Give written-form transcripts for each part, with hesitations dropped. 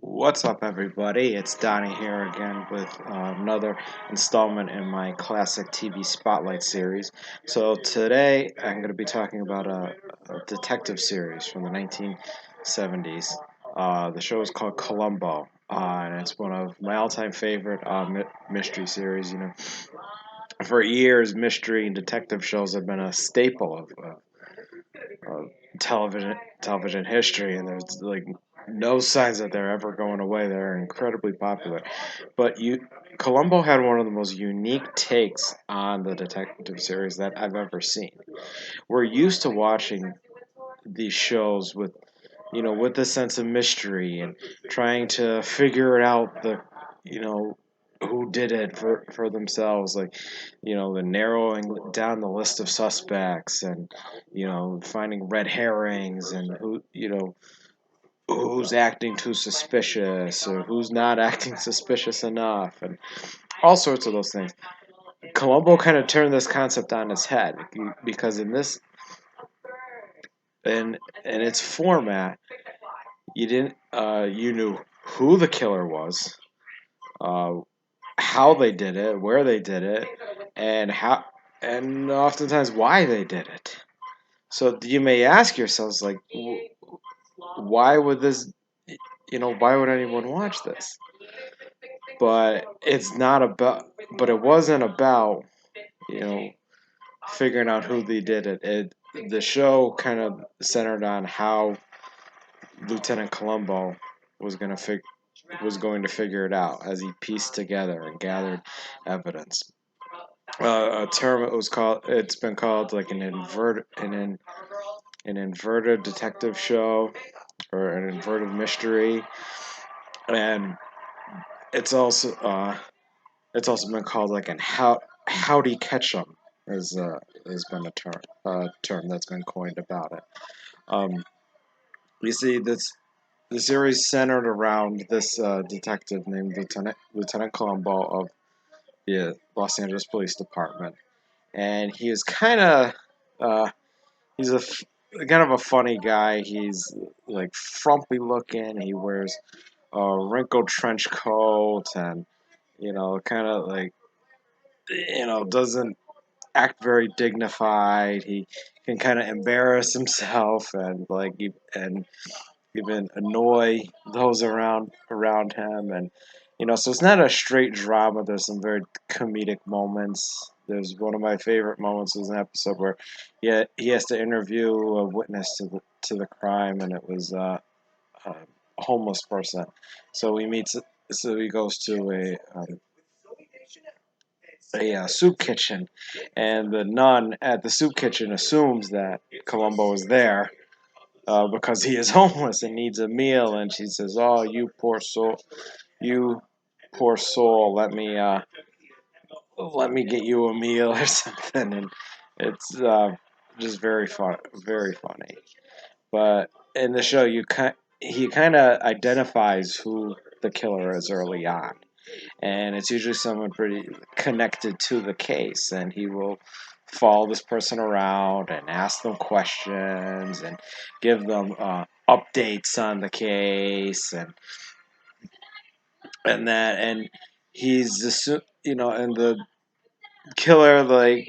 What's up, everybody? It's Donnie here again with another installment in my classic TV Spotlight series. So, today I'm going to be talking about a detective series from the 1970s. The show is called Columbo, and it's one of my all time favorite mystery series. For years, mystery and detective shows have been a staple of television history, and there's like no signs that they're ever going away. They're incredibly popular. But Columbo had one of the most unique takes on the detective series that I've ever seen. We're used to watching these shows with the sense of mystery and trying to figure it out you know who did it for themselves, like the narrowing down the list of suspects, and finding red herrings, and who's acting too suspicious or who's not acting suspicious enough, and all sorts of those things. Columbo kind of turned this concept on its head because in its format, you knew who the killer was, uh, how they did it, where they did it, and oftentimes why they did it. So you may ask yourselves, like, why would why would anyone watch this? But it's not about, but it wasn't about, you know, figuring out who they did it. The show kind of centered on how Lieutenant Columbo was going to figure it out as he pieced together and gathered evidence. A term it's been called like an inverted detective show, or an inverted mystery, and it's also uh, it's also been called like an howdy catchem, has been a term that's been coined about it. You see, the series centered around this detective named Lieutenant Columbo of the Los Angeles Police Department, and he is uh, he's kind of a funny guy. He's like frumpy looking. He wears a wrinkled trench coat, and kind of like doesn't act very dignified. He can kind of embarrass himself and and even annoy those around him, and so it's not a straight drama. There's some very comedic moments. There's one of my favorite moments is an episode where he has to interview a witness to the crime, and it was a homeless person. So he goes to a soup kitchen, and the nun at the soup kitchen assumes that Columbo is there, because he is homeless and needs a meal, and she says, "Oh, you poor soul, let me get you a meal," or something, and it's just very funny. But in the show, he kind of identifies who the killer is early on, and it's usually someone pretty connected to the case, and he will follow this person around and ask them questions and give them updates on the case, and he's and the killer, like,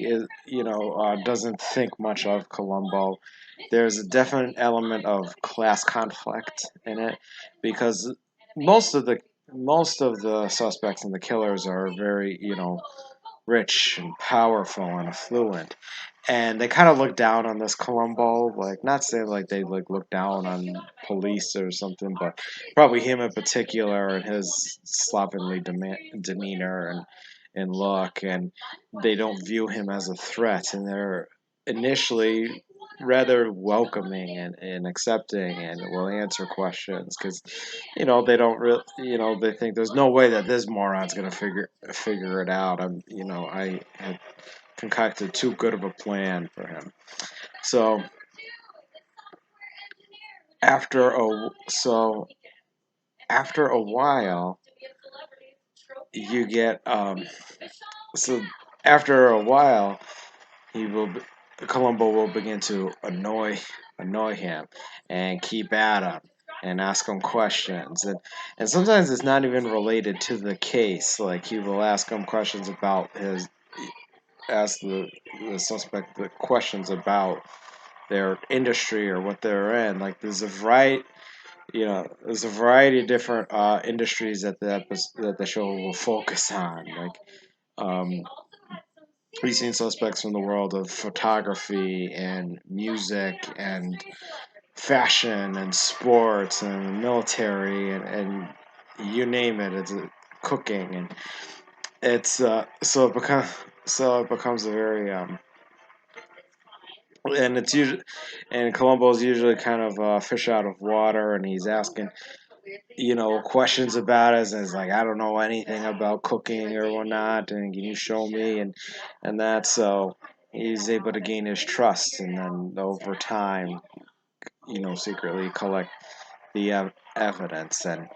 doesn't think much of Columbo. There's a definite element of class conflict in it, because most of the most of the suspects and the killers are very, rich and powerful and affluent, and they kind of look down on this Columbo. Like, not saying like they like look down on police or something, but probably him in particular and his slovenly demeanor and look, and they don't view him as a threat, and they're initially rather welcoming and accepting, and will answer questions because they don't really, they think there's no way that this moron's gonna figure it out. I had concocted too good of a plan for him. So after a so after a while, you get so after a while he will be, Columbo will begin to annoy him and keep at him. and ask him questions. And sometimes it's not even related to the case. Like he will ask him questions about his ask the suspect the questions about their industry or what they're in. Like there's a variety of different industries that that the show will focus on. Like um, we've seen suspects from the world of photography and music and fashion and sports and military and you name it. It's cooking and it's so it becomes a very and it's usually and Columbo's usually kind of fish out of water, and he's asking questions about us, and it's like I don't know anything about cooking or whatnot, and can you show me and that so he's able to gain his trust, and then over time, secretly collect the evidence, and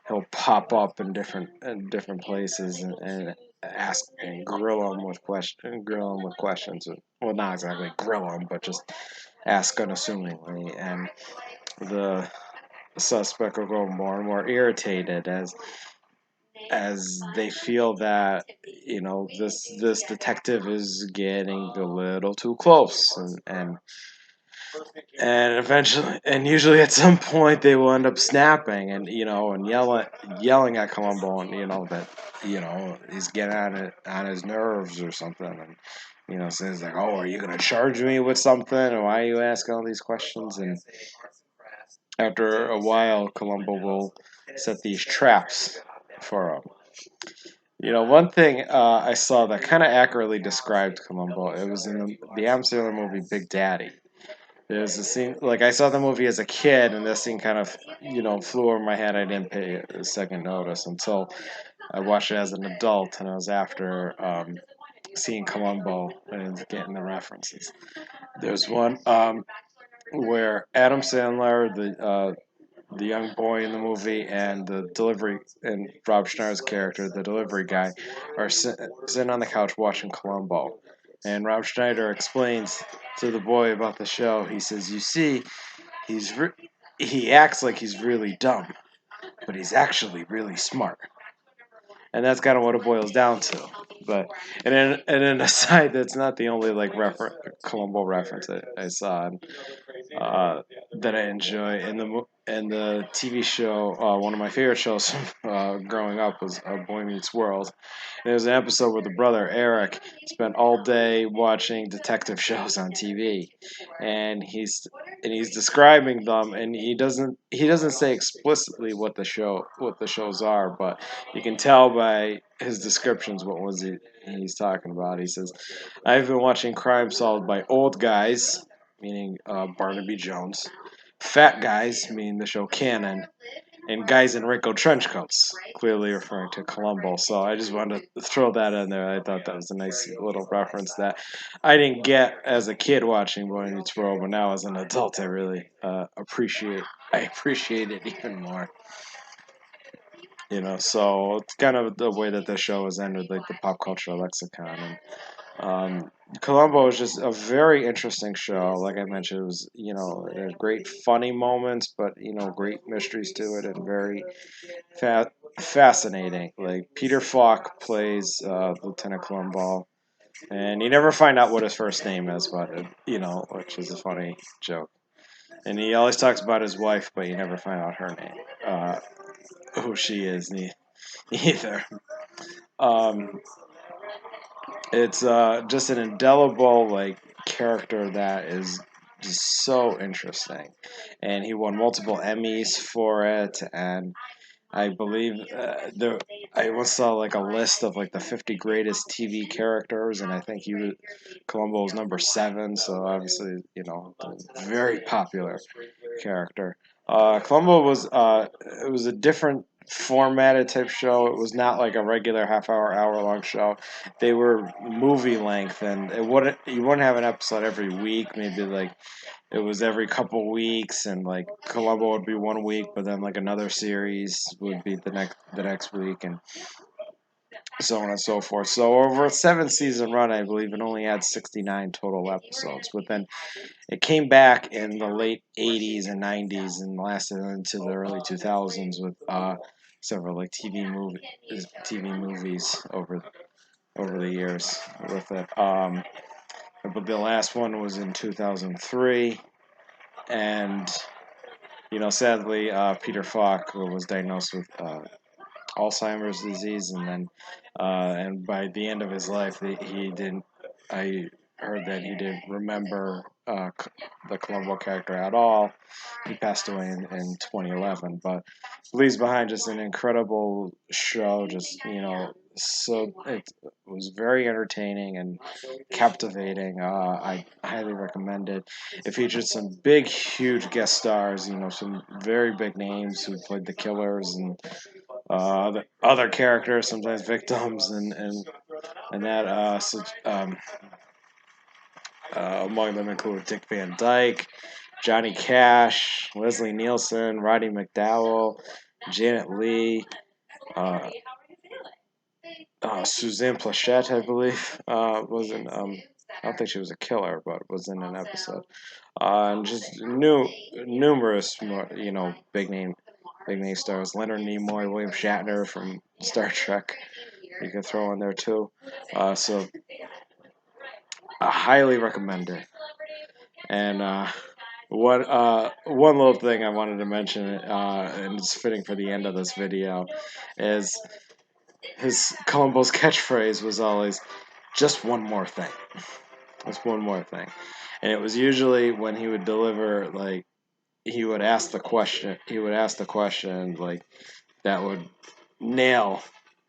he'll pop up in different places and ask and grill him with questions. Well, not exactly grill him, but just ask unassumingly, and the suspect will grow more and more irritated as they feel that this detective is getting a little too close and eventually and usually at some point they will end up snapping and yelling at Columbo and that he's getting on his nerves or something and says like, oh, are you gonna charge me with something, or why are you asking all these questions? And after a while Columbo will set these traps for him. One thing I saw that kind of accurately described Columbo, it was in the Adam Sandler movie Big Daddy. There's a scene, like I saw the movie as a kid, and this scene kind of, flew over my head. I didn't pay a second notice until I watched it as an adult, and it was after seeing Columbo and getting the references. There's one where Adam Sandler, the young boy in the movie, and the delivery and Rob Schneider's character, the delivery guy, are sitting on the couch watching Columbo, and Rob Schneider explains to the boy about the show. He says, "You see, he acts like he's really dumb, but he's actually really smart." And that's kind of what it boils down to. But and then aside, that's not the only like Columbo reference I saw. uh, that I enjoy. And the TV show, one of my favorite shows growing up was Boy Meets World. And there was an episode where the brother Eric spent all day watching detective shows on TV, and he's describing them, and he doesn't say explicitly what the shows are, but you can tell by his descriptions what was he's talking about. He says, "I've been watching crime solved by old guys," meaning Barnaby Jones, fat guys, meaning the show Cannon, and guys in wrinkled trench coats, clearly referring to Columbo. So I just wanted to throw that in there. I thought that was a nice little reference that I didn't get as a kid watching Boy Meets World, but now as an adult, I really appreciate. I appreciate it even more. So it's kind of the way that the show has ended, like the pop culture lexicon. And Columbo is just a very interesting show. Like I mentioned, it was there's great funny moments, but great mysteries to it, and very fascinating. Like Peter Falk plays Lieutenant Columbo, and you never find out what his first name is, but which is a funny joke. And he always talks about his wife, but you never find out her name, who she is, either. Um, it's just an indelible character that is just so interesting, and he won multiple Emmys for it. And I believe I once saw like a list of like the 50 greatest TV characters, and I think Columbo was number 7. So obviously, very popular character. Columbo it was a different formatted type show. It was not like a regular hour long show. They were movie length, and you wouldn't have an episode every week. Maybe like it was every couple weeks, and like Columbo would be one week, but then like another series would be the next week, and so on and so forth. So over a 7 season run, I believe it only had 69 total episodes. But then it came back in the late 80s and 90s and lasted into the early 2000s with several like TV movies over the years with it. But the last one was in 2003, and sadly, Peter Falk was diagnosed with Alzheimer's disease, and by the end of his life, he didn't. I heard that he didn't remember the Columbo character at all. He passed away in 2011, but leaves behind just an incredible show. Just so it was very entertaining and captivating. I highly recommend it. It featured some big, huge guest stars. Some very big names who played the killers and other characters, sometimes victims, and that. Among them include Dick Van Dyke, Johnny Cash, Leslie Nielsen, Roddy McDowell, Janet Leigh, uh, Suzanne Plachette, I believe, was in. I don't think she was a killer, but was in an episode. And just numerous more, big name stars. Leonard Nimoy, William Shatner from Star Trek. You can throw in there too. So I highly recommend it. And one little thing I wanted to mention, and it's fitting for the end of this video, is his Columbo's catchphrase was always just one more thing. Just one more thing. And it was usually when he would deliver, like, he would ask the question like that would nail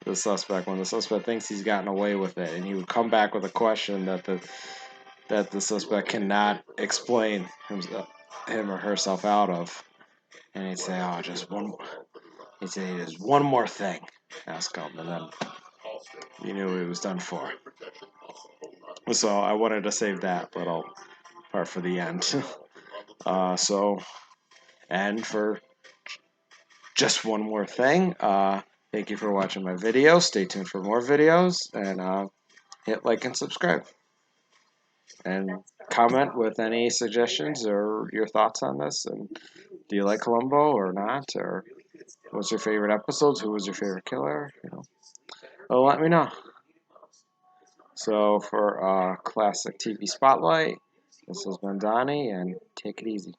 the suspect when the suspect thinks he's gotten away with it, and he would come back with a question that the suspect cannot explain him or herself out of, and he'd say, "Oh, just one more." He'd say, "There's one more thing." Ask him, and then you knew he was done for. So I wanted to save that little part for the end. So, and for just one more thing, thank you for watching my video. Stay tuned for more videos, and hit like and subscribe. And comment with any suggestions or your thoughts on this. And do you like Columbo or not? Or what's your favorite episodes? Who was your favorite killer? Well, let me know. So for Classic TV Spotlight, this has been Donnie, and take it easy.